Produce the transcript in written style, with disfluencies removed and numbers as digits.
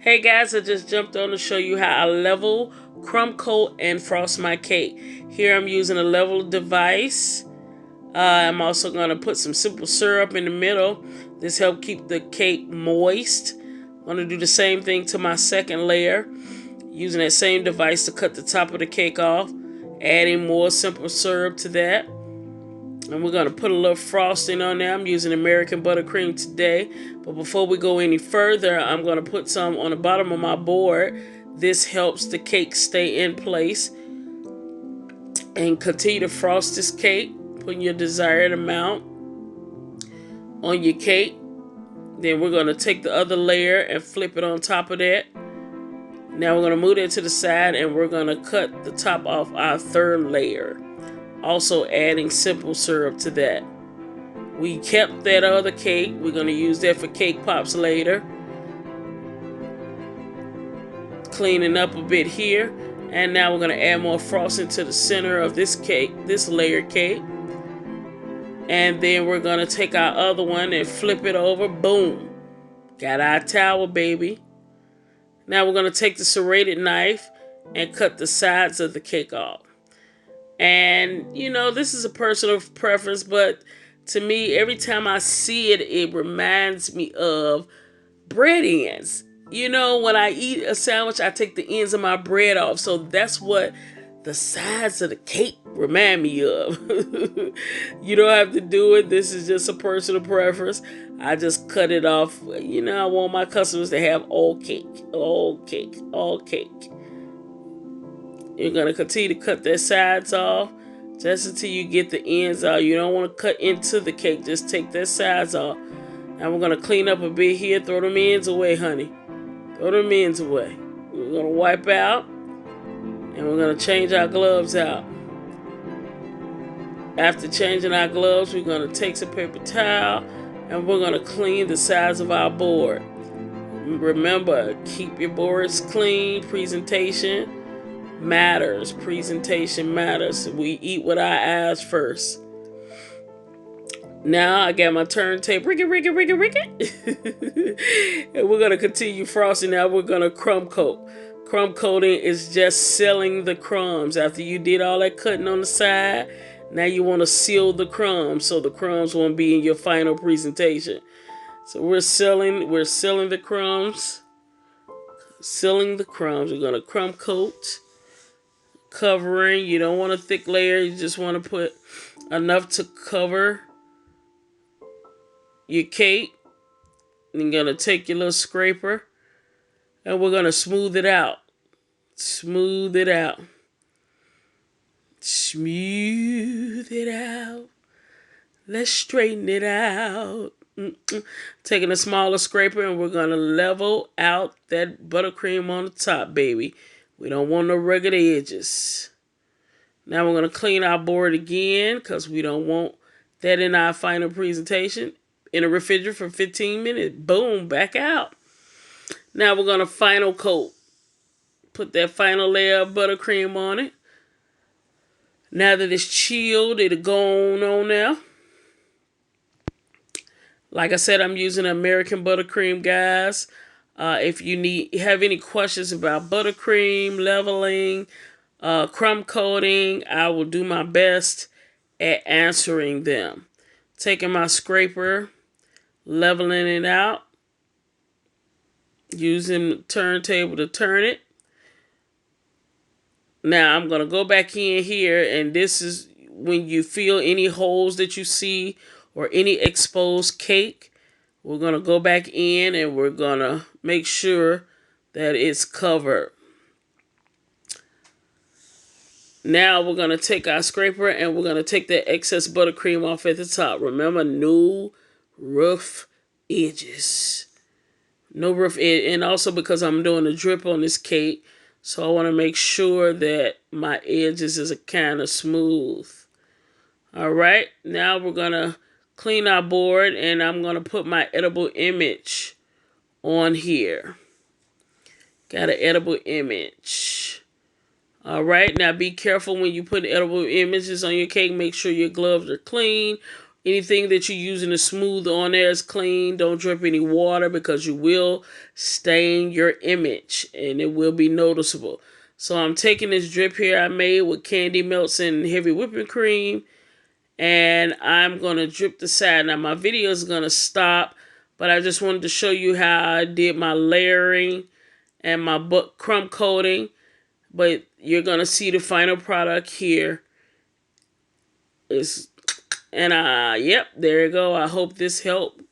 Hey guys, I just jumped on to show you how I level, crumb coat, and frost my cake. Here I'm using a level device. I'm also going to put some simple syrup in the middle. This helps keep the cake moist. I'm going to do the same thing to my second layer, using that same device to cut the top of the cake off, adding more simple syrup to that. And we're going to put a little frosting on there. I'm using American buttercream today. But before we go any further, I'm going to put some on the bottom of my board. This helps the cake stay in place. And continue to frost this cake. Put your desired amount on your cake. Then we're going to take the other layer and flip it on top of that. Now we're going to move it to the side and we're going to cut the top off our third layer. Also adding simple syrup to that. We kept that other cake. We're going to use that for cake pops later. Cleaning up a bit here. And now we're going to add more frosting to the center of this cake, this layer cake. And then we're going to take our other one and flip it over. Boom. Got our tower, baby. Now we're going to take the serrated knife and cut the sides of the cake off. And, you know, this is a personal preference, but to me, every time I see it, it reminds me of bread ends. You know, when I eat a sandwich, I take the ends of my bread off. So that's what the sides of the cake remind me of. You don't have to do it. This is just a personal preference. I just cut it off. You know, I want my customers to have all cake, all cake, all cake. You're going to continue to cut their sides off just until you get the ends out. You don't want to cut into the cake. Just take their sides off. Now we're going to clean up a bit here. Throw them ends away, honey. Throw them ends away. We're going to wipe out. And we're going to change our gloves out. After changing our gloves, we're going to take some paper towel. And we're going to clean the sides of our board. Remember, keep your boards clean. Presentation matters. Presentation matters. We eat with our eyes first. Now I got my turntable. Rick it. And we're going to continue frosting. Now we're going to crumb coat. Crumb coating is just sealing the crumbs. After you did all that cutting on the side, now you want to seal the crumbs so the crumbs won't be in your final presentation. So we're sealing the crumbs. Sealing the crumbs. We're going to crumb coat. Covering. You don't want a thick layer. You just want to put enough to cover your cake. You're going to take your little scraper and we're going to smooth it out. Smooth it out. Smooth it out. Let's straighten it out. Taking a smaller scraper and we're going to level out that buttercream on the top, baby. We don't want no rugged edges. Now we're going to clean our board again because we don't want that in our final presentation. In a refrigerator for 15 minutes. Boom, back out. Now we're going to final coat. Put that final layer of buttercream on it. Now that it's chilled, it'll go on now. Like I said, I'm using American buttercream, guys. If you have any questions about buttercream, leveling, crumb coating, I will do my best at answering them. Taking my scraper, leveling it out, using the turntable to turn it. Now I'm going to go back in here, and this is when you feel any holes that you see or any exposed cake. We're going to go back in and we're going to make sure that it's covered. Now we're going to take our scraper and we're going to take that excess buttercream off at the top. Remember, no rough edges. No rough edge. And also because I'm doing a drip on this cake, so I want to make sure that my edges is kind of smooth. All right. Now we're going to clean our board and I'm going to put my edible image on here. Got an edible image. All right. Now be careful when you put edible images on your cake. Make sure your gloves are clean Anything that you're using to smooth on there is clean. Don't drip any water because you will stain your image and it will be noticeable. So I'm taking this drip here I made with candy melts and heavy whipping cream, and I'm going to drip the side. Now my video is going to stop, but I just wanted to show you how I did my layering and my crumb coating. But you're going to see the final product here. Yep, there you go. I hope this helped